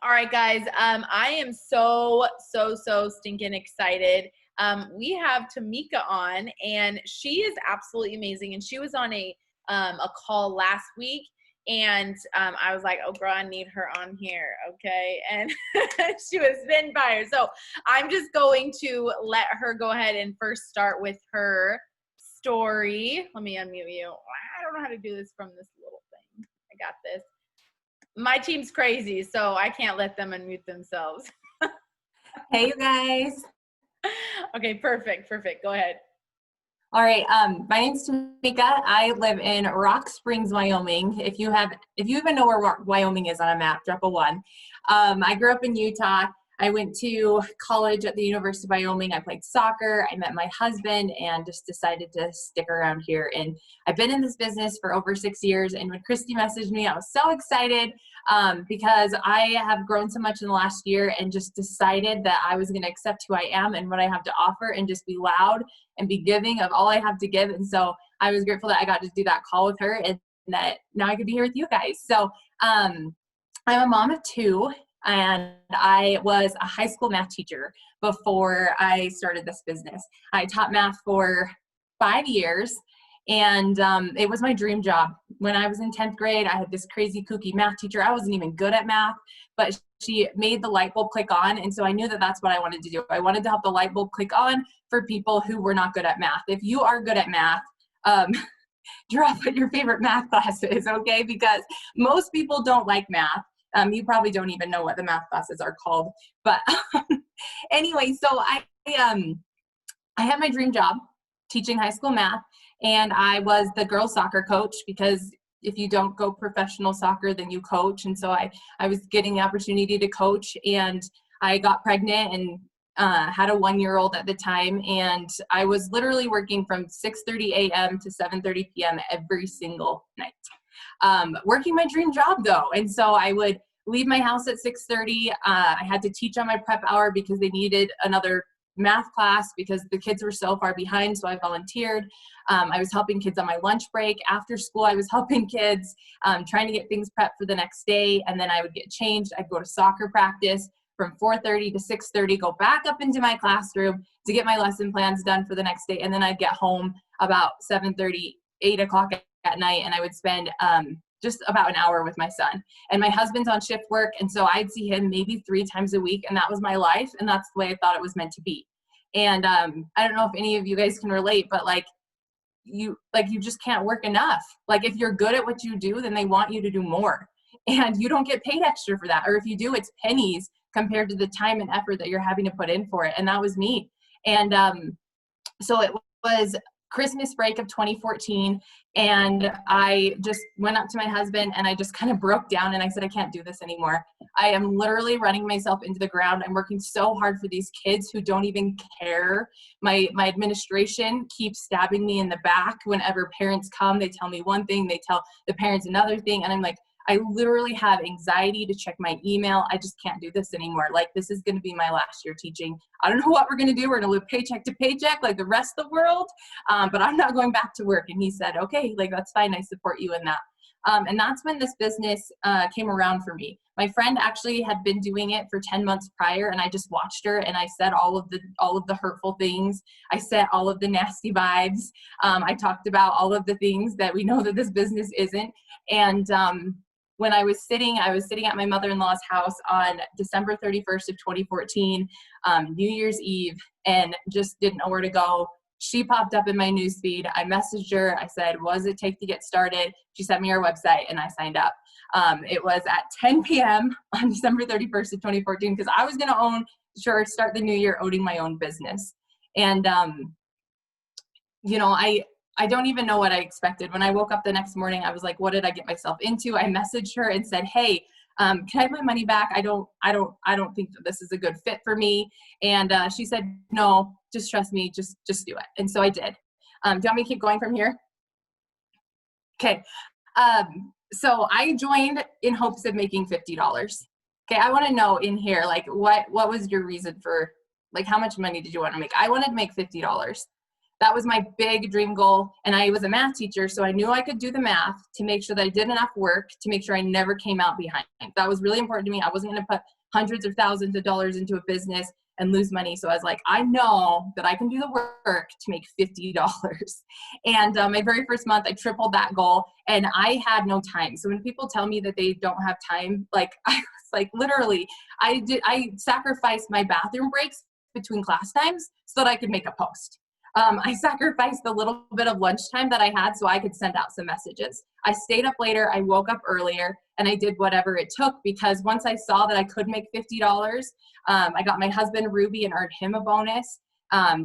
All right, guys. I am so stinking excited. We have Tamika on, and she is absolutely amazing. And she was on a call last week, and I was like, "Oh, girl, I need her on here, okay?" And she was bitten by her. So I'm just going to let her go ahead and first start with her story. Let me unmute you. I don't know how to do this from this little thing. I got this. My team's crazy, so I can't let them unmute themselves. Hey, you guys. Okay, perfect. Go ahead. All right. My name's Tamika. I live in Rock Springs, Wyoming. If you even know where Wyoming is on a map, drop a one. I grew up in Utah. I went to college at the University of Wyoming. I played soccer. I met my husband and just decided to stick around here. And I've been in this business for over 6 years. And when Christy messaged me, I was so excited because I have grown so much in the last year and just decided that I was going to accept who I am and what I have to offer and just be loud and be giving of all I have to give. And so I was grateful that I got to do that call with her and that now I could be here with you guys. So I'm a mom of two, and I was a high school math teacher before I started this business. I taught math for 5 years, and it was my dream job. When I was in 10th grade, I had this crazy kooky math teacher. I wasn't even good at math, but she made the light bulb click on, and so I knew that that's what I wanted to do. I wanted to help the light bulb click on for people who were not good at math. If you are good at math, drop what your favorite math class is, okay? Because most people don't like math. You probably don't even know what the math classes are called. But anyway, so I had my dream job teaching high school math, and I was the girls soccer coach because if you don't go professional soccer, then you coach. And so I was getting the opportunity to coach, and I got pregnant and had a 1-year-old at the time. And I was literally working from 6:30 a.m. to 7:30 p.m. every single night. Working my dream job though. And so I would leave my house at 6:30. I had to teach on my prep hour because they needed another math class because the kids were so far behind. So I volunteered. I was helping kids on my lunch break. After school, I was helping kids, trying to get things prepped for the next day. And then I would get changed. I'd go to soccer practice from 4:30 to 6:30, go back up into my classroom to get my lesson plans done for the next day. And then I'd get home about 7:30, 8 o'clock at night, and I would spend just about an hour with my son. And my husband's on shift work, and so I'd see him maybe 3 times a week, and that was my life, and that's the way I thought it was meant to be. And I don't know if any of you guys can relate, but you just can't work enough. Like if you're good at what you do, then they want you to do more, and you don't get paid extra for that. Or if you do, it's pennies compared to the time and effort that you're having to put in for it. And that was me. And so it was Christmas break of 2014, and I just went up to my husband and I just kind of broke down and I said, I can't do this anymore. I am literally running myself into the ground. I'm working so hard for these kids who don't even care. My administration keeps stabbing me in the back. Whenever parents come, they tell me one thing, they tell the parents another thing, and I'm like, I literally have anxiety to check my email. I just can't do this anymore. Like, this is going to be my last year teaching. I don't know what we're going to do. We're going to live paycheck to paycheck like the rest of the world, but I'm not going back to work. And he said, okay, like, that's fine. I support you in that. And that's when this business came around for me. My friend actually had been doing it for 10 months prior, and I just watched her, and I said all of the hurtful things. I said all of the nasty vibes. I talked about all of the things that we know that this business isn't. And when I was sitting at my mother-in-law's house on December 31st of 2014, New Year's Eve, and just didn't know where to go. She popped up in my newsfeed. I messaged her. I said, what does it take to get started? She sent me her website, and I signed up. It was at 10 p.m. on December 31st of 2014 because I was going to start the new year owning my own business. And, I don't even know what I expected. When I woke up the next morning, I was like, what did I get myself into? I messaged her and said, hey, can I have my money back? I don't think that this is a good fit for me. And she said, no, just trust me, just do it. And so I did. Do you want me to keep going from here? Okay. So I joined in hopes of making $50. Okay. I want to know in here, like, what was your reason for, like, how much money did you want to make? I wanted to make $50. That was my big dream goal. And I was a math teacher, so I knew I could do the math to make sure that I did enough work to make sure I never came out behind. That was really important to me. I wasn't going to put hundreds of thousands of dollars into a business and lose money. So I was like, I know that I can do the work to make $50. And my very first month, I tripled that goal, and I had no time. So when people tell me that they don't have time, like I was like, literally, I sacrificed my bathroom breaks between class times so that I could make a post. I sacrificed the little bit of lunchtime that I had so I could send out some messages. I stayed up later, I woke up earlier, and I did whatever it took, because once I saw that I could make $50, I got my husband Ruby and earned him a bonus.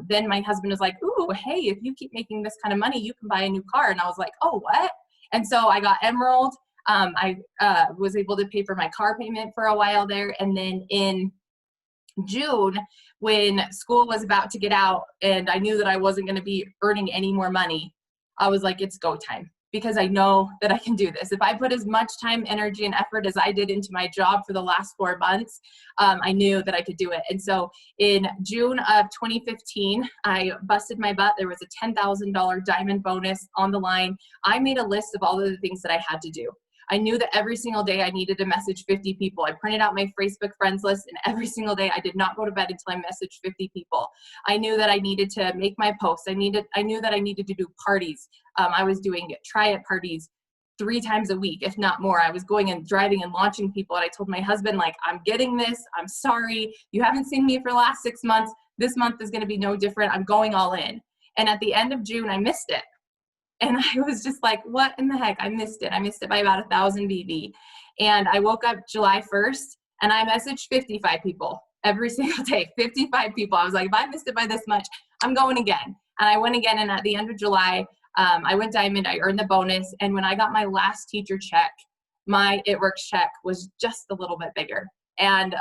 Then my husband was like, ooh, hey, if you keep making this kind of money, you can buy a new car. And I was like, oh, what? And so I got Emerald. I was able to pay for my car payment for a while there. And then in June, when school was about to get out and I knew that I wasn't going to be earning any more money, I was like, it's go time, because I know that I can do this. If I put as much time, energy, and effort as I did into my job for the last 4 months, I knew that I could do it. And so in June of 2015, I busted my butt. There was a $10,000 diamond bonus on the line. I made a list of all of the things that I had to do. I knew that every single day I needed to message 50 people. I printed out my Facebook friends list, and every single day I did not go to bed until I messaged 50 people. I knew that I needed to make my posts. I knew that I needed to do parties. I was doing try-it parties 3 times a week, if not more. I was going and driving and launching people. And I told my husband, like, I'm getting this. I'm sorry. You haven't seen me for the last 6 months. This month is going to be no different. I'm going all in. And at the end of June, I missed it. And I was just like, what in the heck? I missed it. I missed it by about 1,000 BB. And I woke up July 1st and I messaged 55 people every single day, 55 people. I was like, if I missed it by this much, I'm going again. And I went again. And at the end of July, I went diamond. I earned the bonus. And when I got my last teacher check, my It Works check was just a little bit bigger. And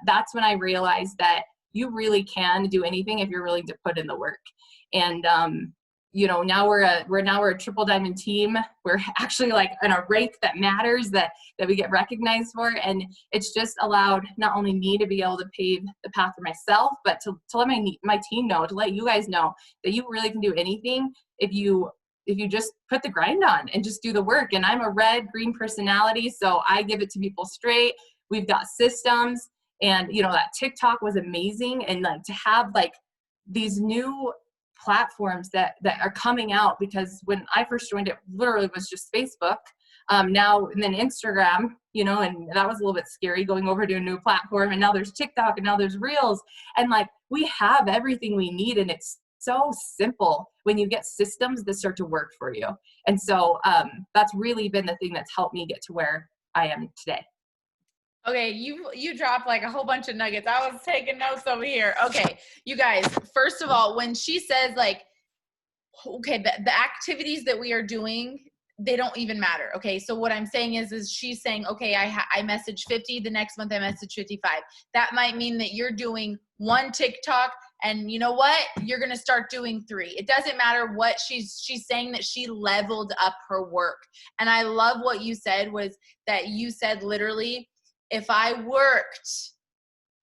that's when I realized that you really can do anything if you're willing to put in the work. And now we're a triple diamond team. We're actually like in a rank that matters, that we get recognized for. And it's just allowed not only me to be able to pave the path for myself, but to let my team know, to let you guys know that you really can do anything if you just put the grind on and just do the work. And I'm a red-green personality, so I give it to people straight. We've got systems, and that TikTok was amazing. And like to have like these new platforms that are coming out, because when I first joined, it literally was just Facebook. Now and then Instagram, and that was a little bit scary going over to a new platform. And now there's TikTok, and now there's Reels, and like we have everything we need, and it's so simple when you get systems that start to work for you. And so that's really been the thing that's helped me get to where I am today. Okay, you dropped like a whole bunch of nuggets. I was taking notes over here. Okay, you guys, first of all, when she says like, okay, the activities that we are doing, they don't even matter. Okay, so what I'm saying is she's saying, okay, I message 50, the next month I message 55. That might mean that you're doing 1 TikTok, and you know what? You're gonna start doing 3. It doesn't matter what she's saying, that she leveled up her work. And I love what you said, was that you said literally, if I worked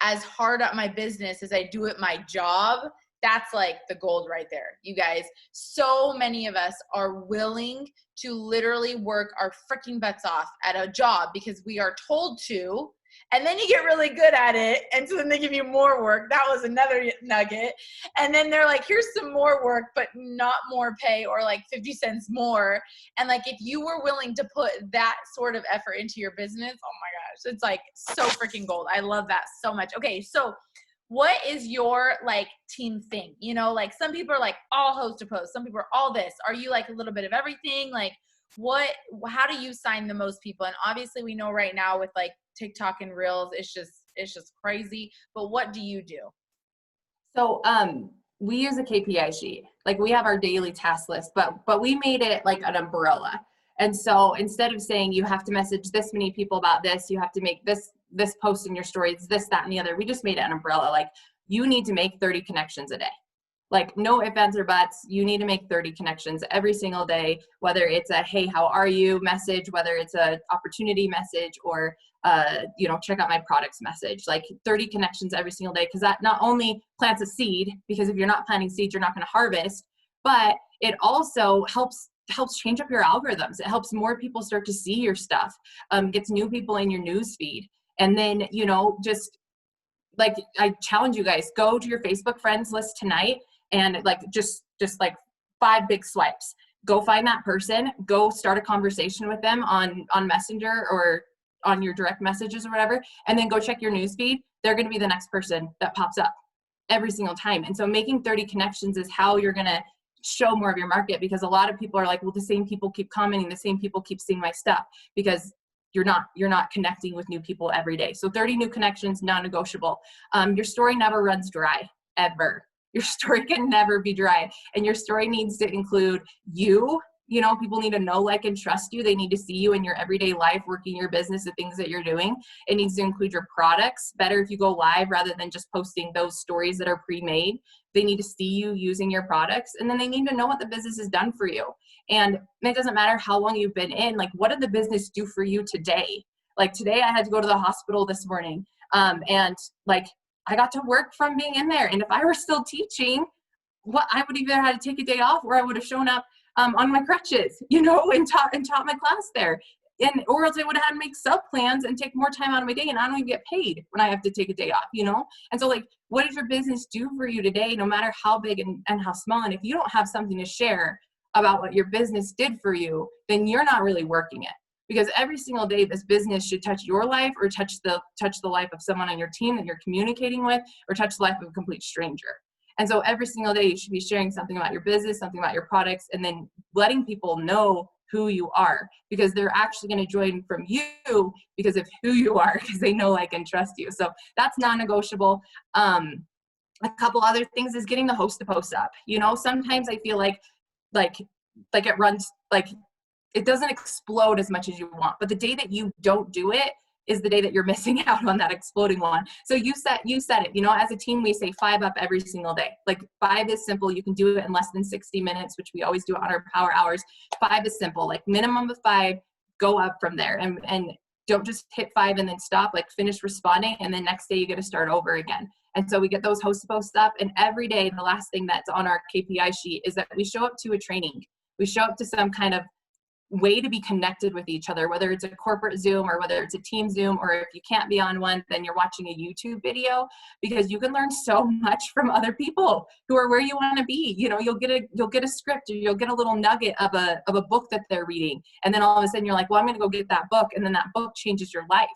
as hard at my business as I do at my job, that's like the gold right there. You guys, so many of us are willing to literally work our freaking butts off at a job because we are told to, and then you get really good at it, and so then they give you more work. That was another nugget. And then they're like, here's some more work, but not more pay, or like 50 cents more. And like, if you were willing to put that sort of effort into your business, oh my gosh, it's like so freaking gold. I love that so much. Okay, so what is your like team thing? Like some people are like all host to post, some people are all this. Are you like a little bit of everything? Like how do you sign the most people? And obviously we know right now with like TikTok and Reels, it's just crazy. But what do you do? So we use a KPI sheet. Like we have our daily task list, but we made it like an umbrella. And so instead of saying you have to message this many people about this, you have to make this post in your stories, this, that, and the other, we just made it an umbrella. Like you need to make 30 connections a day. Like no ifs, ands, or buts. You need to make 30 connections every single day, whether it's a, hey, how are you message, whether it's a opportunity message, or, check out my products message, like 30 connections every single day. Cause that not only plants a seed, because if you're not planting seeds, you're not going to harvest, but it also helps change up your algorithms. It helps more people start to see your stuff, gets new people in your news feed. And then, you know, just like, I challenge you guys, go to your Facebook friends list tonight and like, just like 5 big swipes. Go find that person, go start a conversation with them on Messenger or on your direct messages or whatever, and then go check your news feed. They're going to be the next person that pops up every single time. And so making 30 connections is how you're going to show more of your market, because a lot of people are like, well, the same people keep commenting, the same people keep seeing my stuff, because you're not connecting with new people every day. So 30 new connections, non-negotiable. Your story never runs dry, ever. Your story can never be dry. And your story needs to include you. You know, people need to know, like, and trust you. They need to see you in your everyday life, working your business, the things that you're doing. It needs to include your products. Better if you go live rather than just posting those stories that are pre-made. They need to see you using your products, and then they need to know what the business has done for you. And it doesn't matter how long you've been in, like, what did the business do for you today? Like today I had to go to the hospital this morning. And like, I got to work from being in there. And if I were still teaching, what I would either had to take a day off, or I would have shown up on my crutches, you know, and taught my class there. Or else I would have had to make sub plans and take more time out of my day, and I don't even get paid when I have to take a day off, you know? And so, like, what does your business do for you today, no matter how big and how small? And if you don't have something to share about what your business did for you, then you're not really working it. Because every single day, this business should touch your life, or touch the life of someone on your team that you're communicating with, or touch the life of a complete stranger. And so every single day you should be sharing something about your business, something about your products, and then letting people know who you are, because they're actually going to join from you because of who you are, because they know, like, and trust you. So that's non-negotiable. A couple other things is getting the host to post up. You know, sometimes I feel like it runs, like, it doesn't explode as much as you want, but the day that you don't do it is the day that you're missing out on that exploding one. So you said it, you know, as a team, we say 5 up every single day. Like 5 is simple. You can do it in less than 60 minutes, which we always do on our power hours. 5 is simple, like minimum of 5, go up from there, and don't just hit 5 and then stop, like finish responding. And then next day you get to start over again. And so we get those host posts up, and every day, the last thing that's on our KPI sheet is that we show up to a training. We show up to some kind of way to be connected with each other, whether it's a corporate Zoom or whether it's a team Zoom, or if you can't be on one, then you're watching a YouTube video, because you can learn so much from other people who are where you want to be. You know, you'll get a script, or you'll get a little nugget of a book that they're reading, and then all of a sudden you're like, well, I'm going to go get that book, and then that book changes your life.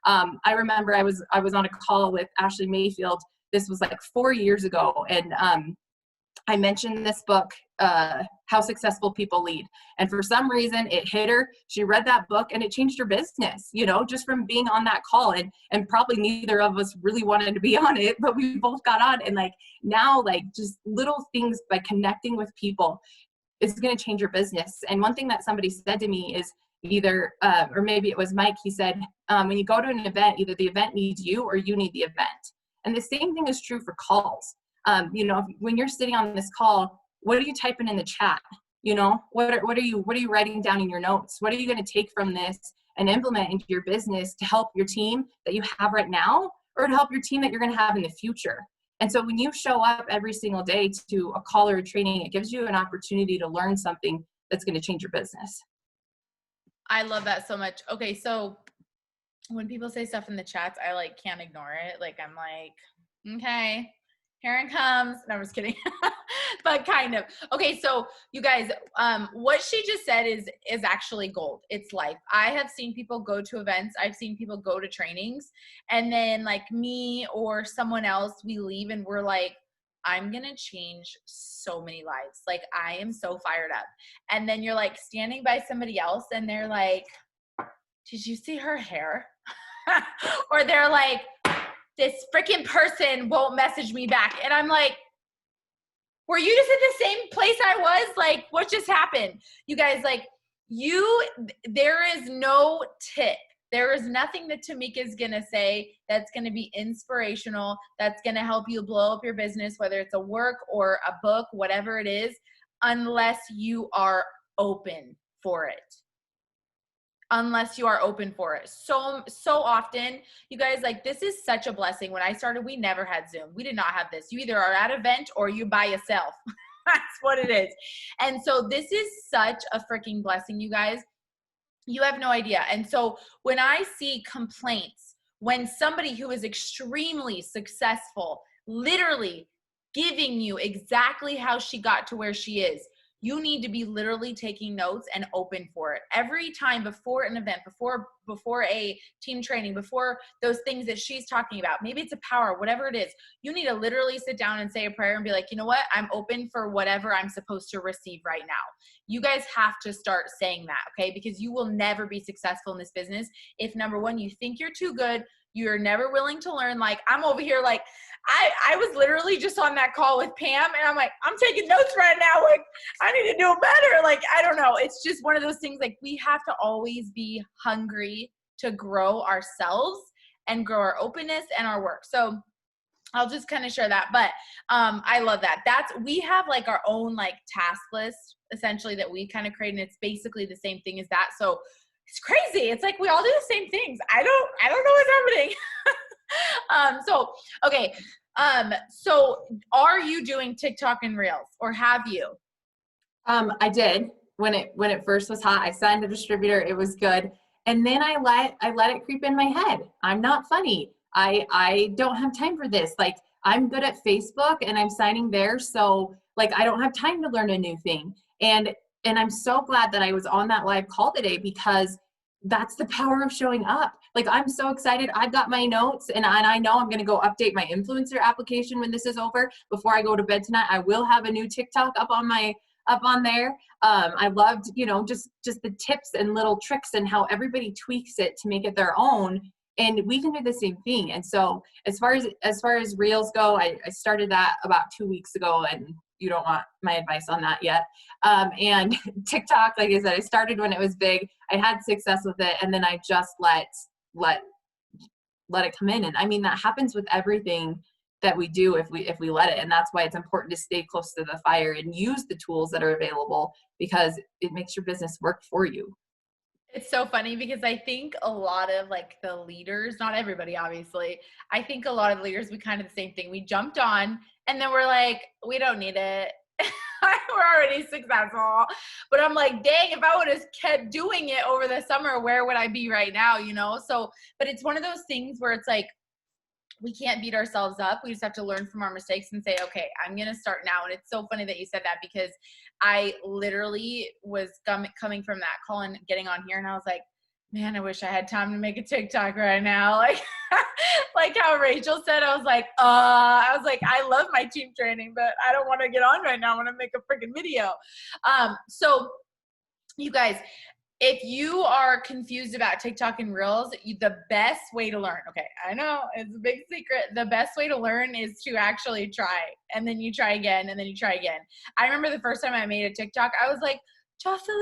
I remember I was on a call with Ashley Mayfield. This was like 4 years ago, and I mentioned this book, How Successful People Lead. And for some reason it hit her. She read that book and it changed her business, you know, just from being on that call. And probably neither of us really wanted to be on it, but we both got on. And like now, like just little things by connecting with people is going to change your business. And one thing that somebody said to me is either, or maybe it was Mike, he said, when you go to an event, either the event needs you or you need the event. And the same thing is true for calls. You know, when you're sitting on this call, what are you typing in the chat? You know, what are you writing down in your notes? What are you going to take from this and implement into your business to help your team that you have right now, or to help your team that you're going to have in the future? And so when you show up every single day to a call or a training, it gives you an opportunity to learn something that's going to change your business. I love that so much. Okay, so when people say stuff in the chats, I like can't ignore it. Like I'm like, okay, here it comes. No, I'm just kidding. But kind of. Okay, so you guys, what she just said is actually gold. It's life. I have seen people go to events. I've seen people go to trainings, and then like me or someone else, we leave and we're like, I'm going to change so many lives. Like I am so fired up. And then you're like standing by somebody else and they're like, did you see her hair? Or they're like, this freaking person won't message me back. And I'm like, were you just at the same place I was? Like, what just happened? You guys, like, there is no tip. There is nothing that Tamika is going to say that's going to be inspirational, that's going to help you blow up your business, whether it's a work or a book, whatever it is, unless you are open for it. Unless you are open for it. So often, you guys, like, this is such a blessing. When I started, we never had Zoom. We did not have this. You either are at an event or you by yourself. That's what it is. And so this is such a freaking blessing, you guys. You have no idea. And so when I see complaints, when somebody who is extremely successful, literally giving you exactly how she got to where she is, you need to be literally taking notes and open for it. Every time before an event, before a team training, before those things that she's talking about, maybe it's a power, whatever it is, you need to literally sit down and say a prayer and be like, you know what? I'm open for whatever I'm supposed to receive right now. You guys have to start saying that, okay? Because you will never be successful in this business if, number one, you think you're too good, you're never willing to learn. Like, I'm over here like, I was literally just on that call with Pam, and I'm like, I'm taking notes right now. Like, I need to do better. Like, I don't know. It's just one of those things, like, we have to always be hungry to grow ourselves and grow our openness and our work. So I'll just kind of share that. But I love that. We have like our own like task list essentially that we kind of create, and it's basically the same thing as that. So it's crazy. It's like we all do the same things. I don't know what's happening. Okay. So are you doing TikTok and Reels, or have you? I did when it first was hot. I signed a distributor. It was good. And then I let it creep in my head. I'm not funny. I don't have time for this. Like, I'm good at Facebook and I'm signing there. So like, I don't have time to learn a new thing. And I'm so glad that I was on that live call today, because that's the power of showing up. Like, I'm so excited. I've got my notes, and I know I'm going to go update my influencer application when this is over. Before I go to bed tonight, I will have a new TikTok up on there. I loved, just the tips and little tricks and how everybody tweaks it to make it their own. And we can do the same thing. And so as far as Reels go, I started that about 2 weeks ago, and you don't want my advice on that yet. And TikTok, like I said, I started when it was big. I had success with it, and then I just let it come in. And I mean, that happens with everything that we do if we let it. And that's why it's important to stay close to the fire and use the tools that are available, because it makes your business work for you. It's so funny because I think a lot of like the leaders, not everybody, obviously, I think a lot of leaders, we kind of the same thing. We jumped on and then we're like, we don't need it. We're already successful. But I'm like, dang, if I would have kept doing it over the summer, where would I be right now? So, but it's one of those things where it's like, we can't beat ourselves up. We just have to learn from our mistakes and say, okay, I'm going to start now. And it's so funny that you said that, because I literally was coming from that call and getting on here, and I was like, man, I wish I had time to make a TikTok right now. Like, like how Rachel said, I was like, I love my team training, but I don't want to get on right now. I want to make a freaking video. So you guys, if you are confused about TikTok and Reels, the best way to learn, okay, I know it's a big secret. The best way to learn is to actually try, and then you try again, and then you try again. I remember the first time I made a TikTok, I was like, Jocelyn,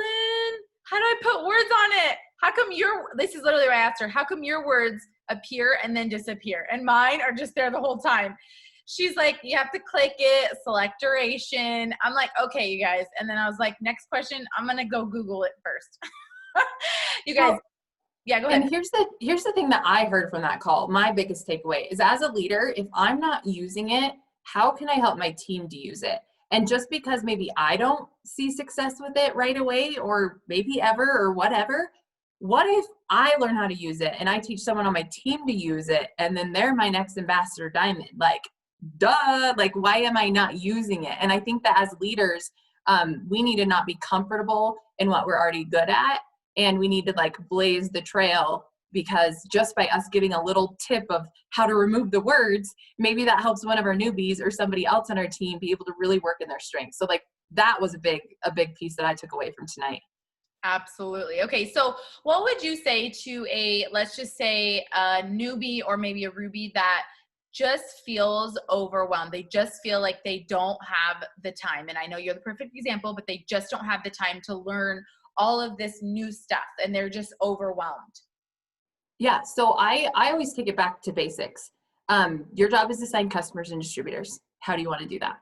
how do I put words on it? How come this is literally what I asked her, how come your words appear and then disappear, and mine are just there the whole time? She's like, you have to click it, select duration. I'm like, okay, you guys. And then I was like, next question, I'm going to go Google it first. You guys, yeah, go ahead. And here's the thing that I heard from that call. My biggest takeaway is, as a leader, if I'm not using it, how can I help my team to use it? And just because maybe I don't see success with it right away, or maybe ever, or whatever, what if I learn how to use it and I teach someone on my team to use it, and then they're my next ambassador diamond? Like, duh, like, why am I not using it? And I think that as leaders, we need to not be comfortable in what we're already good at. And we need to like blaze the trail, because just by us giving a little tip of how to remove the words, maybe that helps one of our newbies or somebody else on our team be able to really work in their strengths. So like, that was a big piece that I took away from tonight. Absolutely. Okay. So what would you say to let's just say a newbie, or maybe a Ruby that just feels overwhelmed? They just feel like they don't have the time. And I know you're the perfect example, but they just don't have the time to learn all of this new stuff, and they're just overwhelmed. Yeah. So I always take it back to basics. Your job is to sign customers and distributors. How do you want to do that?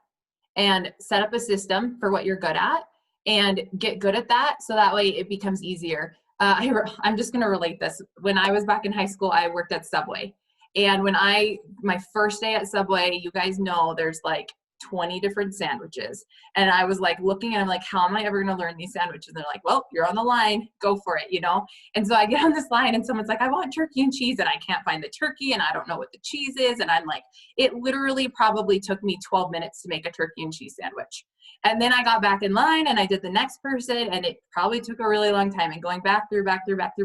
And set up a system for what you're good at, and get good at that, so that way it becomes easier. I'm just going to relate this. When I was back in high school, I worked at Subway. And my first day at Subway, you guys know there's like 20 different sandwiches. And I was like looking and I'm like, how am I ever going to learn these sandwiches? And they're like, well, you're on the line, go for it, you know? And so I get on this line and someone's like, I want turkey and cheese, and I can't find the turkey and I don't know what the cheese is. And I'm like, it literally probably took me 12 minutes to make a turkey and cheese sandwich. And then I got back in line and I did the next person, and it probably took a really long time, and going back through, but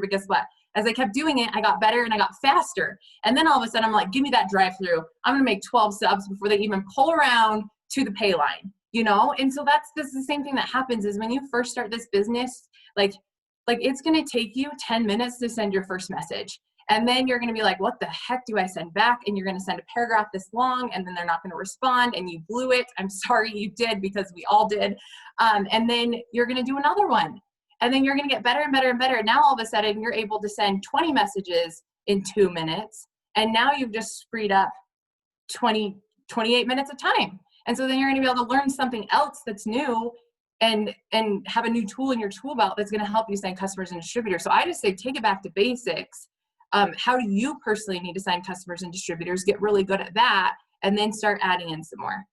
guess what? As I kept doing it, I got better and I got faster. And then all of a sudden I'm like, give me that drive-through. I'm going to make 12 subs before they even pull around to the pay line, you know? And so this is the same thing that happens is when you first start this business, like it's going to take you 10 minutes to send your first message. And then you're going to be like, what the heck do I send back? And you're going to send a paragraph this long, and then they're not going to respond, and you blew it. I'm sorry you did, because we all did. And then you're going to do another one. And then you're going to get better and better and better. Now all of a sudden you're able to send 20 messages in 2 minutes. And now you've just freed up 28 minutes of time. And so then you're going to be able to learn something else that's new and have a new tool in your tool belt that's going to help you sign customers and distributors. So I just say, take it back to basics. How do you personally need to sign customers and distributors? Get really good at that, and then start adding in some more.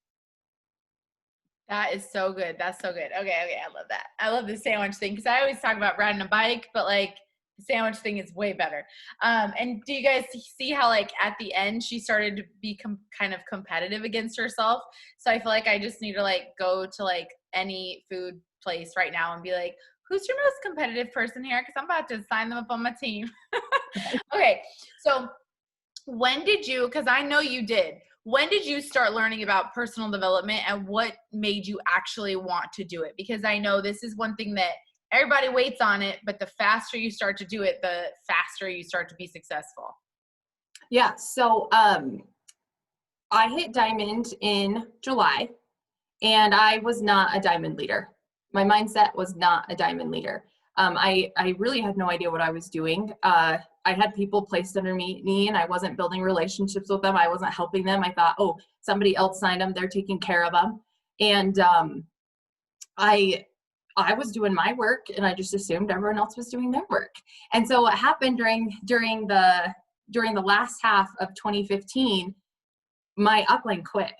That is so good. That's so good. Okay. I love that. I love the sandwich thing, because I always talk about riding a bike, but like the sandwich thing is way better. And do you guys see how like at the end she started to be kind of competitive against herself? So I feel like I just need to like go to like any food place right now and be like, who's your most competitive person here? Because I'm about to sign them up on my team. Okay. So when did you, because I know you did, when did you start learning about personal development, and what made you actually want to do it? Because I know this is one thing that everybody waits on it, but the faster you start to do it, the faster you start to be successful. Yeah. So I hit diamond in July, and I was not a diamond leader. My mindset was not a diamond leader. I really had no idea what I was doing. I had people placed under me, and I wasn't building relationships with them. I wasn't helping them. I thought, oh, somebody else signed them, they're taking care of them. And I was doing my work, and I just assumed everyone else was doing their work. And so what happened during the last half of 2015, my upline quit.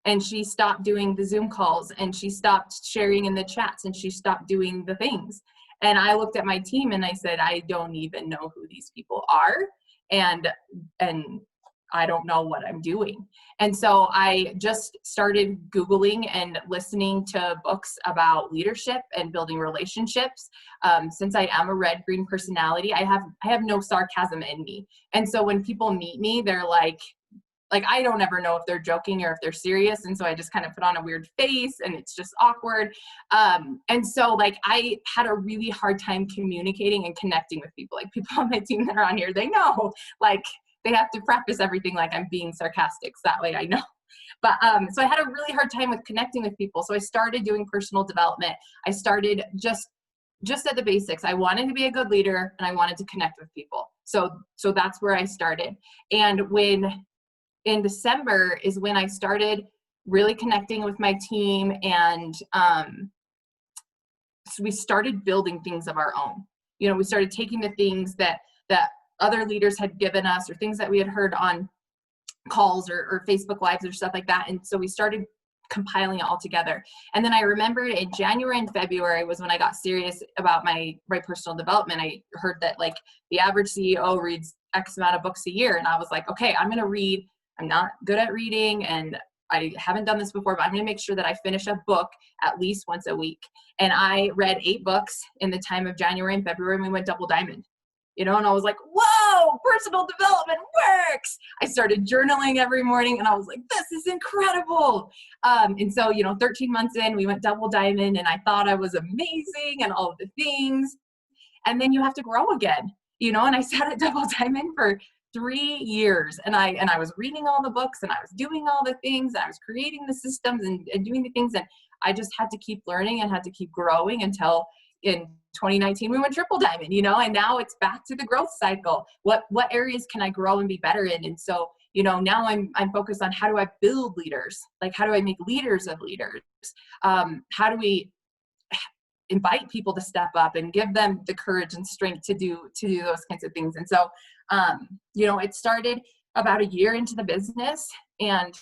And she stopped doing the Zoom calls, and she stopped sharing in the chats, and she stopped doing the things. And I looked at my team and I said, I don't even know who these people are. And I don't know what I'm doing. And so I just started Googling and listening to books about leadership and building relationships. Since I am a red-green personality, I have no sarcasm in me. And so when people meet me, they're like I don't ever know if they're joking or if they're serious. And so I just kind of put on a weird face, and it's just awkward. And so like I had a really hard time communicating and connecting with people. Like people on my team that are on here, they know, like they have to practice everything like I'm being sarcastic. So that way I know. But so I had a really hard time with connecting with people. So I started doing personal development. I started just at the basics. I wanted to be a good leader, and I wanted to connect with people. So that's where I started. And in December is when I started really connecting with my team, and so we started building things of our own. You know, we started taking the things that other leaders had given us, or things that we had heard on calls or Facebook Lives or stuff like that. And so we started compiling it all together. And then I remember in January and February was when I got serious about my personal development. I heard that like the average CEO reads X amount of books a year. And I was like, okay, I'm going to read. I'm not good at reading, and I haven't done this before, but I'm going to make sure that I finish a book at least once a week. And I read 8 books in the time of January and February, and we went double diamond, you know, and I was like, whoa, personal development works. I started journaling every morning, and I was like, this is incredible. And so, 13 months in, we went double diamond, and I thought I was amazing and all of the things. And then you have to grow again, and I sat at double diamond for 3 years, and I was reading all the books, and I was doing all the things, and I was creating the systems and doing the things, and I just had to keep learning and had to keep growing until in 2019 we went triple diamond, and now it's back to the growth cycle. What areas can I grow and be better in? And so now I'm focused on how do I build leaders, like how do I make leaders of leaders, how do we invite people to step up and give them the courage and strength to do those kinds of things. And so it started about a year into the business, and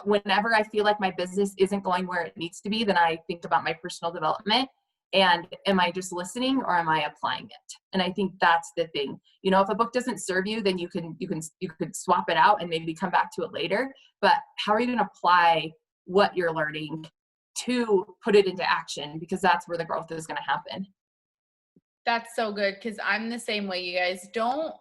whenever I feel like my business isn't going where it needs to be, then I think about my personal development and am I just listening or am I applying it? And I think that's the thing. You know, if a book doesn't serve you, then you could swap it out and maybe come back to it later. But how are you going to apply what you're learning to put it into action? Because that's where the growth is going to happen. That's so good, because I'm the same way, you guys. Don't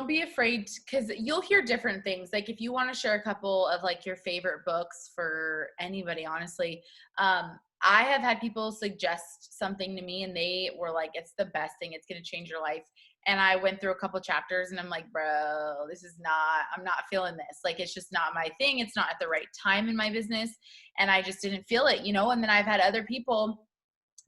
be afraid, because you'll hear different things. Like if you want to share a couple of like your favorite books for anybody, honestly, I have had people suggest something to me and they were like, it's the best thing, it's going to change your life. And I went through a couple chapters and I'm like, bro, I'm not feeling this. Like, it's just not my thing. It's not at the right time in my business. And I just didn't feel it, you know? And then I've had other people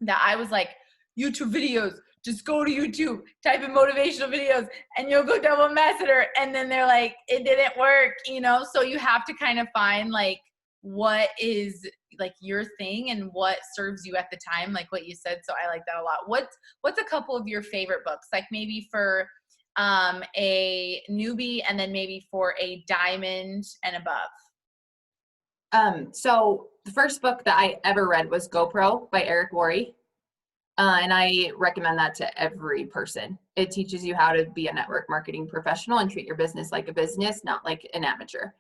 that I was like, YouTube videos, just go to YouTube, type in motivational videos and you'll go double ambassador. And then they're like, it didn't work, you know? So you have to kind of find like what is like your thing and what serves you at the time, like what you said. So I like that a lot. What's a couple of your favorite books? Like maybe for a newbie and then maybe for a diamond and above. So the first book that I ever read was GoPro by Eric Worre. And I recommend that to every person. It teaches you how to be a network marketing professional and treat your business like a business, not like an amateur.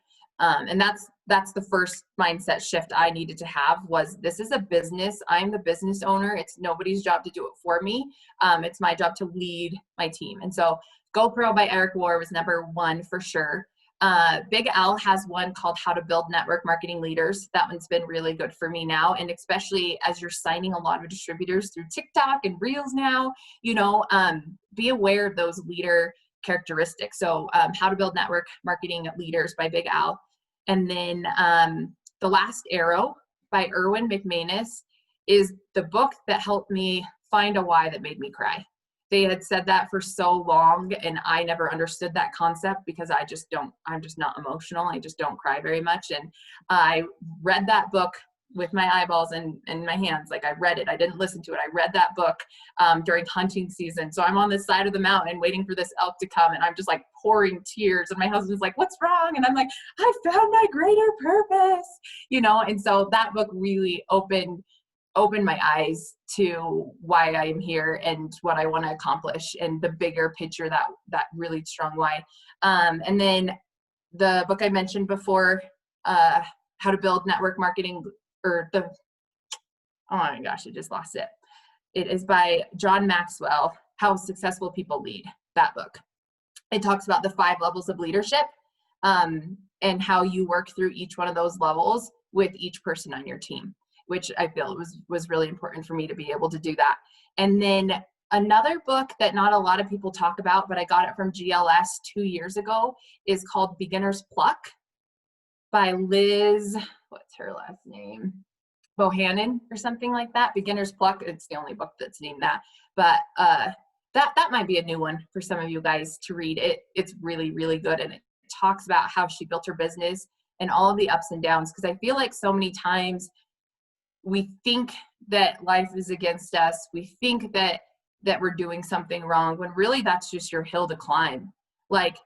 And that's the first mindset shift I needed to have was, this is a business. I'm the business owner. It's nobody's job to do it for me. It's my job to lead my team. And so GoPro by Eric Worre was number one for sure. Big Al has one called How to Build Network Marketing Leaders. That one's been really good for me now. And especially as you're signing a lot of distributors through TikTok and Reels now, you know, be aware of those leader characteristics. So How to Build Network Marketing Leaders by Big Al. And then The Last Arrow by Erwin McManus is the book that helped me find a why that made me cry. They had said that for so long and I never understood that concept because I'm just not emotional. I just don't cry very much. And I read that book with my eyeballs and my hands. Like I read it, I didn't listen to it. I read that book during hunting season. So I'm on this side of the mountain waiting for this elk to come and I'm just like pouring tears and my husband's like, what's wrong? And I'm like, I found my greater purpose, you know? And so that book really opened my eyes to why I am here and what I want to accomplish and the bigger picture, that really strong why. And then the book I mentioned before, How to Build Network Marketing, oh my gosh, I just lost it. It is by John Maxwell, How Successful People Lead, that book. It talks about the 5 levels of leadership and how you work through each one of those levels with each person on your team, which I feel was really important for me to be able to do that. And then another book that not a lot of people talk about, but I got it from GLS 2 years ago, is called Beginner's Pluck by Liz, what's her last name? Bohannon or something like that. Beginner's Pluck, it's the only book that's named that. But that might be a new one for some of you guys to read. It's really, really good. And it talks about how she built her business and all of the ups and downs. Because I feel like so many times we think that life is against us. We think that we're doing something wrong when really that's just your hill to climb. Like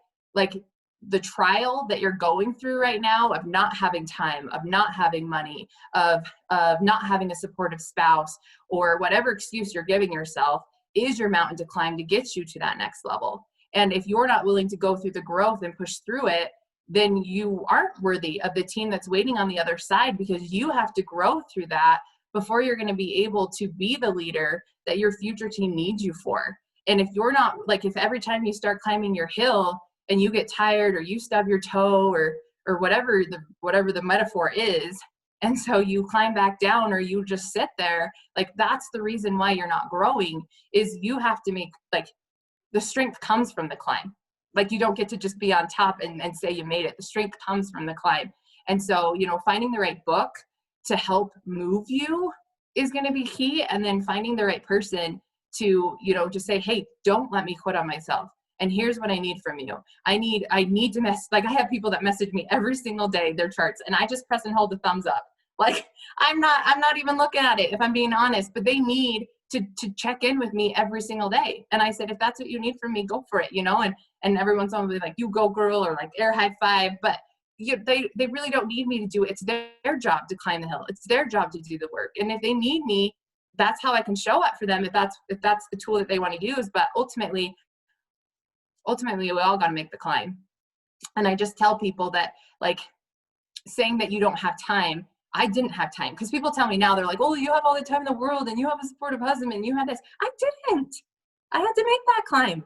the trial that you're going through right now of not having time, of not having money, of not having a supportive spouse, or whatever excuse you're giving yourself is your mountain to climb to get you to that next level. And if you're not willing to go through the growth and push through it, then you aren't worthy of the team that's waiting on the other side, because you have to grow through that before you're going to be able to be the leader that your future team needs you for. And if you're not, like, if every time you start climbing your hill and you get tired or you stub your toe or whatever the metaphor is, and so you climb back down or you just sit there, like, that's the reason why you're not growing, is you have to make, like, the strength comes from the climb. Like, you don't get to just be on top and say you made it. The strength comes from the climb. And so, finding the right book to help move you is going to be key. And then finding the right person to, just say, hey, don't let me quit on myself. And here's what I need from you. I need to I have people that message me every single day, their charts, and I just press and hold the thumbs up. Like, I'm not even looking at it, if I'm being honest, but they need to check in with me every single day. And I said, if that's what you need from me, go for it, and every once in a while, like, you go girl, or like air high five. But they really don't need me to do it. It's their job to climb the hill. It's their job to do the work. And if they need me, that's how I can show up for them, if that's the tool that they want to use. But ultimately we all got to make the climb. And I just tell people that, like, saying that you don't have time, I didn't have time. Because people tell me now, they're like, oh, you have all the time in the world and you have a supportive husband and you had this. I didn't. I had to make that climb,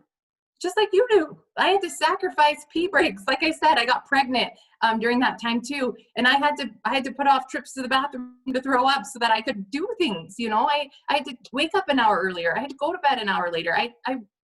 just like you do. I had to sacrifice pee breaks. Like I said, I got pregnant during that time too. And I had to put off trips to the bathroom to throw up so that I could do things. You know, I had to wake up an hour earlier. I had to go to bed an hour later. I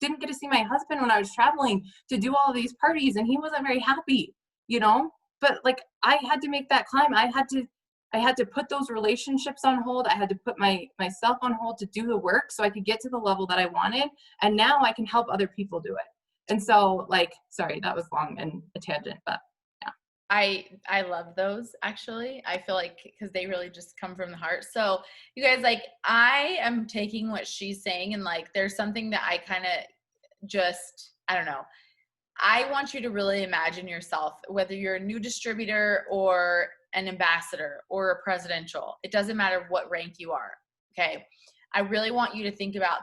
didn't get to see my husband when I was traveling to do all of these parties, and he wasn't very happy, you know, but like, I had to make that climb. I had to put those relationships on hold. I had to put myself on hold to do the work so I could get to the level that I wanted. And now I can help other people do it. And so, like, sorry, that was long and a tangent, but yeah. I love those, actually. I feel like, because they really just come from the heart. So you guys, like, I am taking what she's saying, and like, there's something that I kind of just, I don't know. I want you to really imagine yourself, whether you're a new distributor or an ambassador or a presidential, it doesn't matter what rank you are. Okay. I really want you to think about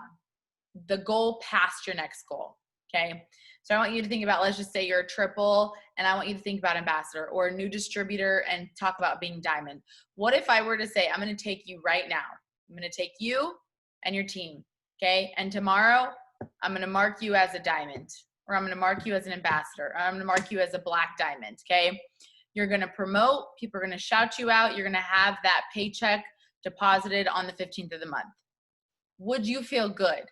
the goal past your next goal. Okay. So I want you to think about, let's just say you're a triple, and I want you to think about ambassador or a new distributor and talk about being diamond. What if I were to say, I'm going to take you right now. I'm going to take you and your team. Okay. And tomorrow I'm going to mark you as a diamond, or I'm going to mark you as an ambassador, or I'm going to mark you as a black diamond. Okay. You're going to promote, people are going to shout you out. You're going to have that paycheck deposited on the 15th of the month. Would you feel good?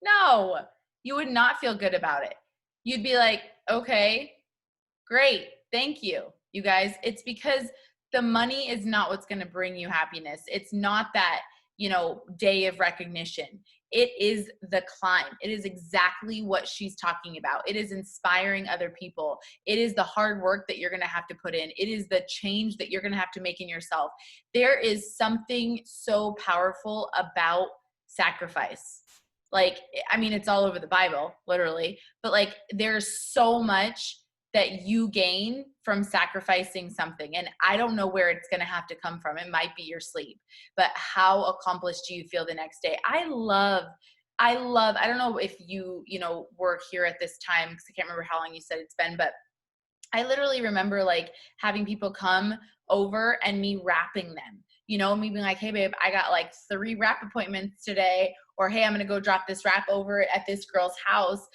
No, you would not feel good about it. You'd be like, okay, great. Thank you. You guys, it's because the money is not what's going to bring you happiness. It's not that, day of recognition. It is the climb. It is exactly what she's talking about. It is inspiring other people. It is the hard work that you're going to have to put in. It is the change that you're going to have to make in yourself. There is something so powerful about sacrifice. Like, I mean, it's all over the Bible, literally, but like, there's so much that you gain from sacrificing something. And I don't know where it's going to have to come from. It might be your sleep, but how accomplished do you feel the next day? I don't know if you work here at this time, because I can't remember how long you said it's been, but I literally remember like having people come over and me wrapping them, me being like, hey babe, I got like 3 wrap appointments today, or hey, I'm going to go drop this wrap over at this girl's house.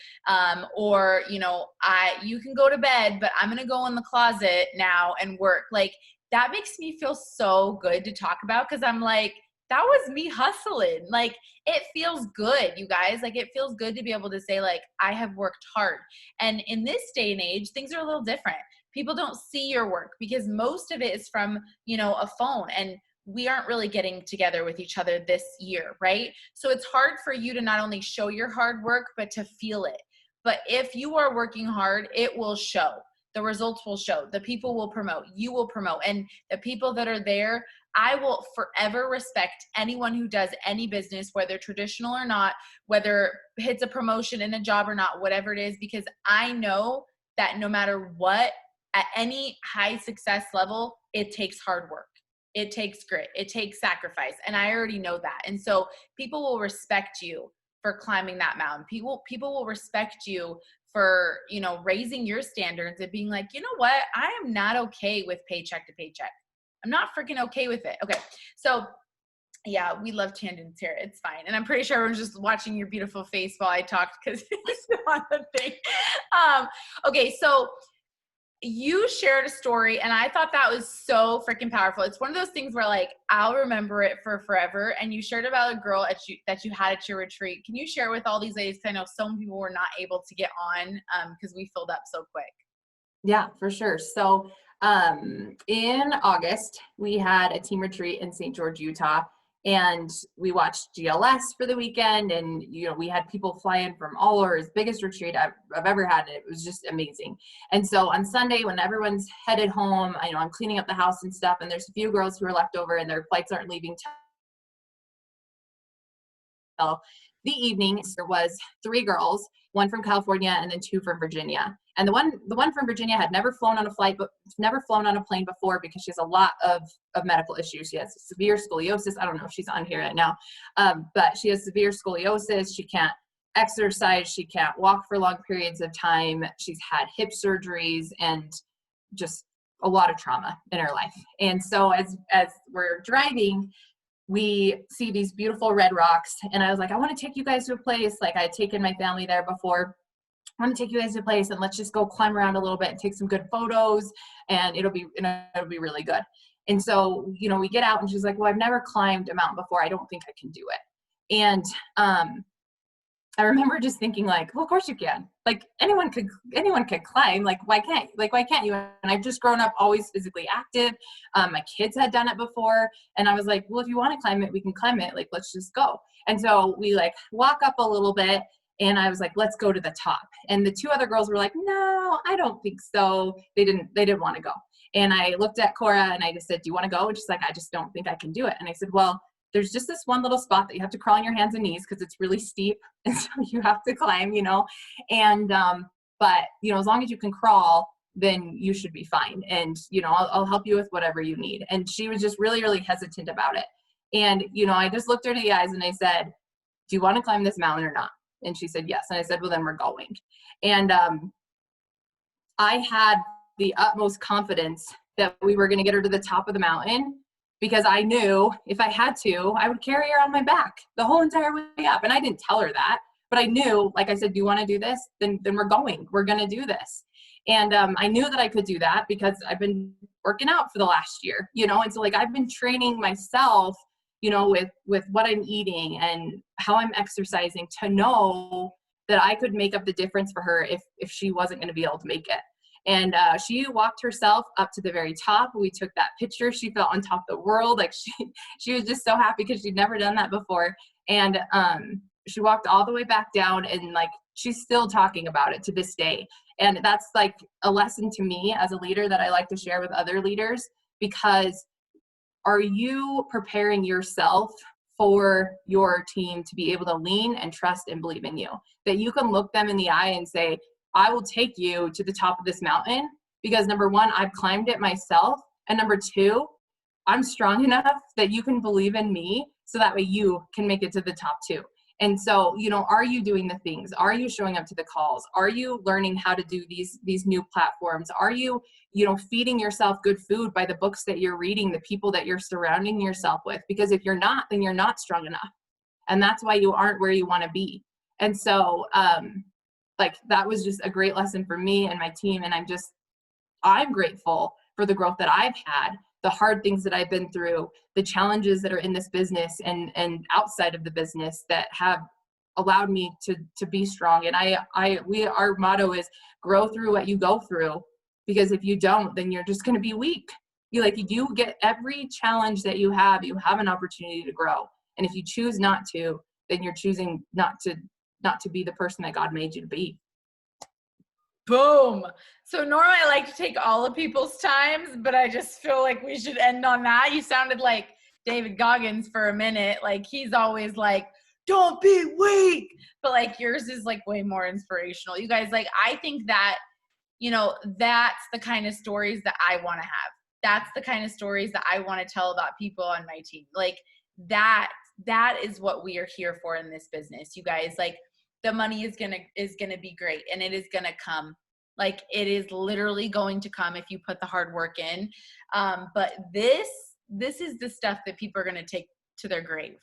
Or, you can go to bed, but I'm going to go in the closet now and work. Like, that makes me feel so good to talk about, because I'm like, that was me hustling. Like, it feels good, you guys. Like, it feels good to be able to say, like, I have worked hard. And in this day and age, things are a little different. People don't see your work because most of it is from, a phone, and we aren't really getting together with each other this year, right? So it's hard for you to not only show your hard work, but to feel it. But if you are working hard, it will show. The results will show. The people will promote. You will promote. And the people that are there, I will forever respect anyone who does any business, whether traditional or not, whether it's a promotion in a job or not, whatever it is, because I know that no matter what, at any high success level, it takes hard work. It takes grit. It takes sacrifice. And I already know that. And so people will respect you for climbing that mountain. People will respect you for, raising your standards and being like, you know what? I am not okay with paycheck to paycheck. I'm not freaking okay with it. Okay. So yeah, we love tangents here. It's fine. And I'm pretty sure everyone's just watching your beautiful face while I talked, because it's not a thing. Okay. So you shared a story, and I thought that was so freaking powerful. It's one of those things where, like, I'll remember it for forever. And you shared about a girl that you had at your retreat. Can you share with all these ladies? Because I know some people were not able to get on because we filled up so quick. Yeah, for sure. So in August, we had a team retreat in St. George, Utah. And we watched GLS for the weekend, and we had people fly in from all over. His biggest retreat I've ever had. It was just amazing. And so on Sunday, when everyone's headed home, I'm cleaning up the house and stuff, and there's a few girls who are left over, and their flights aren't leaving till the evening. There was 3 girls, 1 from California and then 2 from Virginia. And the one from Virginia had never flown on a flight, but never flown on a plane before because she has a lot of medical issues. She has severe scoliosis. I don't know if she's on here right now, but she has severe scoliosis. She can't exercise. She can't walk for long periods of time. She's had hip surgeries and just a lot of trauma in her life. And so as we're driving, we see these beautiful red rocks, and I was like, I want to take you guys to a place. Like, I had taken my family there before. I want to take you guys to a place, and let's just go climb around a little bit and take some good photos, and it'll be really good. And so, we get out, and she's like, well, I've never climbed a mountain before. I don't think I can do it. And I remember just thinking, like, well, of course you can. Like, anyone could climb. Like, why can't you? And I've just grown up always physically active. My kids had done it before. And I was like, well, if you want to climb it, we can climb it. Like, let's just go. And so we like walk up a little bit, and I was like, let's go to the top. And the two other girls were like, no, I don't think so. They didn't want to go. And I looked at Cora and I just said, do you want to go? And she's like, I just don't think I can do it. And I said, well, there's just this one little spot that you have to crawl on your hands and knees because it's really steep. And so you have to climb, and, but, as long as you can crawl, then you should be fine. And, I'll help you with whatever you need. And she was just really, really hesitant about it. And, I just looked her in the eyes and I said, do you want to climb this mountain or not? And she said, yes. And I said, well, then we're going. And, I had the utmost confidence that we were going to get her to the top of the mountain, because I knew if I had to, I would carry her on my back the whole entire way up. And I didn't tell her that, but I knew, like I said, do you want to do this? Then we're going. We're going to do this. And I knew that I could do that because I've been working out for the last year, and so like I've been training myself, with what I'm eating and how I'm exercising to know that I could make up the difference for her if she wasn't going to be able to make it. And she walked herself up to the very top. We took that picture. She felt on top of the world. Like she was just so happy because she'd never done that before. And she walked all the way back down, and like she's still talking about it to this day. And that's like a lesson to me as a leader that I like to share with other leaders, because are you preparing yourself for your team to be able to lean and trust and believe in you? That you can look them in the eye and say, I will take you to the top of this mountain because number one, I've climbed it myself. And number two, I'm strong enough that you can believe in me so that way you can make it to the top too. And so, are you doing the things? Are you showing up to the calls? Are you learning how to do these new platforms? Are you, feeding yourself good food by the books that you're reading, the people that you're surrounding yourself with? Because if you're not, then you're not strong enough. And that's why you aren't where you want to be. And so, like that was just a great lesson for me and my team. And I'm grateful for the growth that I've had, the hard things that I've been through, the challenges that are in this business and outside of the business that have allowed me to be strong. And our motto is grow through what you go through, because if you don't, then you're just going to be weak. You get every challenge that you have an opportunity to grow. And if you choose not to, then you're choosing not to be the person that God made you to be. Boom. So normally I like to take all of people's times, but I just feel like we should end on that. You sounded like David Goggins for a minute. Like he's always like, don't be weak. But like yours is like way more inspirational. You guys, like, I think that, that's the kind of stories that I want to have. That's the kind of stories that I want to tell about people on my team. Like that is what we are here for in this business. You guys, like, the money is gonna be great, and it is gonna come. Like it is literally going to come if you put the hard work in. But this is the stuff that people are gonna take to their grave.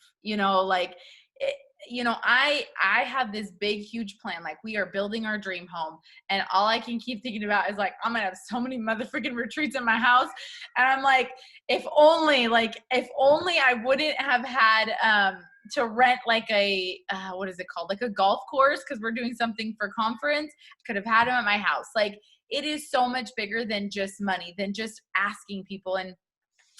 I have this big, huge plan. Like we are building our dream home, and all I can keep thinking about is like, I'm gonna have so many motherfucking retreats in my house. And I'm like, if only I wouldn't have had, to rent like a, what is it called? Like a golf course. Cause we're doing something for conference. Could have had them at my house. Like it is so much bigger than just money, than just asking people. And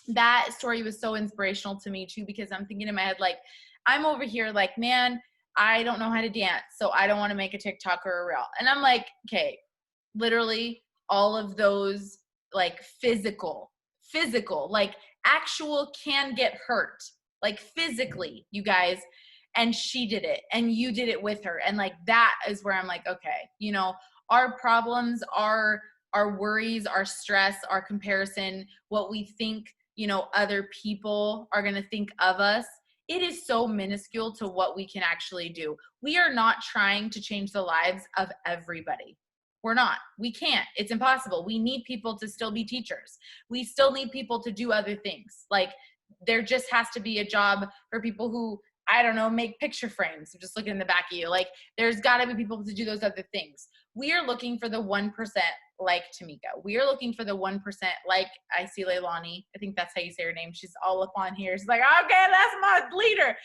that story was so inspirational to me too, because I'm thinking in my head, like, I'm over here like, man, I don't know how to dance. So I don't want to make a TikTok or a reel. And I'm like, okay, literally all of those like physical, like actual can get hurt. Like physically, you guys, and she did it and you did it with her. And like, that is where I'm like, okay, our problems, our worries, our stress, our comparison, what we think, other people are going to think of us, it is so minuscule to what we can actually do. We are not trying to change the lives of everybody. We're not. We can't. It's impossible. We need people to still be teachers. We still need people to do other things. Like, there just has to be a job for people who, I don't know, make picture frames. I'm just looking in the back of you. Like, there's got to be people to do those other things. We are looking for the 1% like Tamika. We are looking for the 1% like I see Leilani. I think that's how you say her name. She's all up on here. She's like, okay, that's my leader.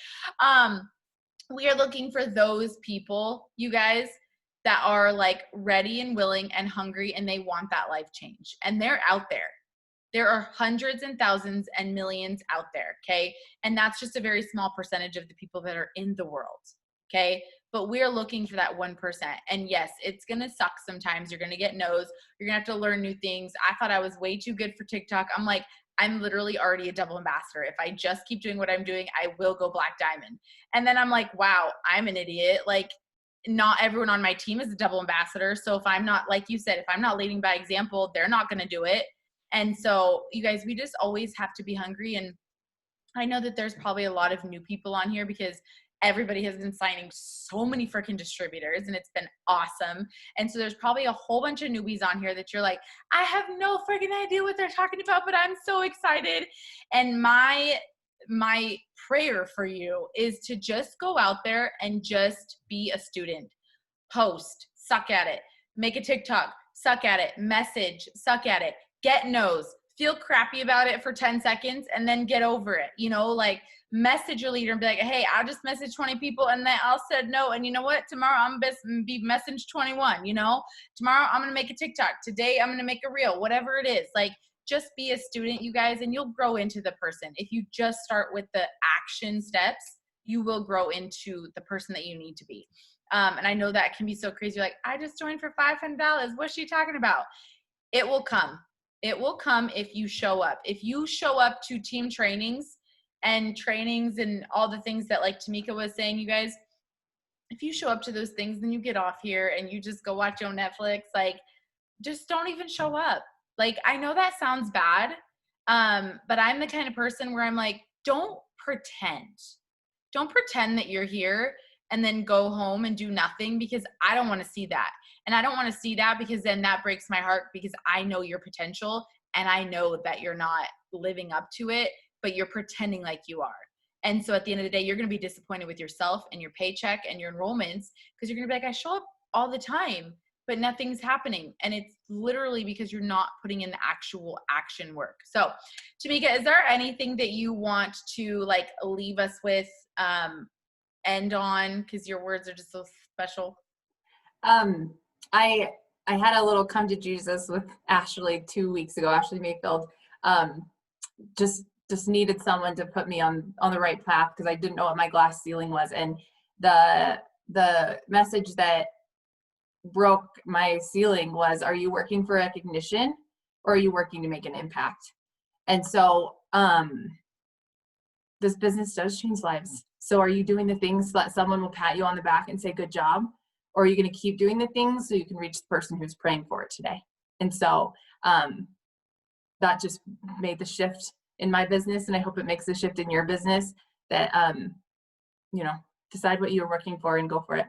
We are looking for those people, you guys, that are like ready and willing and hungry, and they want that life change. And they're out there. There are hundreds and thousands and millions out there, okay? And that's just a very small percentage of the people that are in the world, okay? But we're looking for that 1%. And yes, it's gonna suck sometimes. You're gonna get no's. You're gonna have to learn new things. I thought I was way too good for TikTok. I'm like, I'm literally already a double ambassador. If I just keep doing what I'm doing, I will go black diamond. And then I'm like, wow, I'm an idiot. Like, not everyone on my team is a double ambassador. So if I'm not, like you said, if I'm not leading by example, they're not gonna do it. And so, you guys, we just always have to be hungry. And I know that there's probably a lot of new people on here because everybody has been signing so many freaking distributors, and it's been awesome. And so there's probably a whole bunch of newbies on here that you're like, I have no freaking idea what they're talking about, but I'm so excited. And my prayer for you is to just go out there and just be a student. Post, suck at it. Make a TikTok, suck at it. Message, suck at it. Get no's, feel crappy about it for 10 seconds and then get over it. Like, message your leader and be like, hey, I just messaged 20 people and they all said no. And you know what? Tomorrow I'm going to be messaged 21, tomorrow I'm going to make a TikTok. Today I'm going to make a reel, whatever it is. Like, just be a student, you guys, and you'll grow into the person. If you just start with the action steps, you will grow into the person that you need to be. And I know that can be so crazy. You're like, I just joined for $500. What's she talking about? It will come. It will come if you show up. If you show up to team trainings and all the things that, like Tamika was saying, you guys, if you show up to those things, then you get off here and you just go watch your Netflix. Like, just don't even show up. Like, I know that sounds bad, but I'm the kind of person where I'm like, don't pretend. Don't pretend that you're here and then go home and do nothing, because I don't want to see that. And I don't want to see that because then that breaks my heart, because I know your potential and I know that you're not living up to it, but you're pretending like you are. And so at the end of the day, you're going to be disappointed with yourself and your paycheck and your enrollments, because you're going to be like, I show up all the time, but nothing's happening. And it's literally because you're not putting in the actual action work. So Tamika, is there anything that you want to like leave us with, end on, because your words are just so special? I had a little come to Jesus with Ashley 2 weeks ago, Ashley Mayfield. Just needed someone to put me on the right path, because I didn't know what my glass ceiling was. And the message that broke my ceiling was, are you working for recognition or are you working to make an impact? And so this business does change lives. So are you doing the things so that someone will pat you on the back and say, good job? Or are you going to keep doing the things so you can reach the person who's praying for it today? And so that just made the shift in my business. And I hope it makes the shift in your business, that, decide what you're working for and go for it.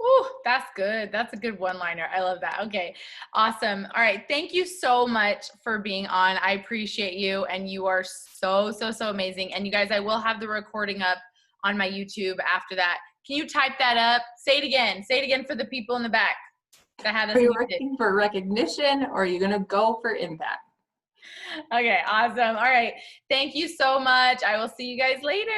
Ooh, that's good. That's a good one-liner. I love that. Okay, awesome. All right, thank you so much for being on. I appreciate you, and you are so, so, so amazing. And you guys, I will have the recording up on my YouTube after that. Can you type that up? Say it again. Say it again for the people in the back that had us. Are you working for recognition, or are you going to go for impact? Okay, awesome. All right, thank you so much. I will see you guys later.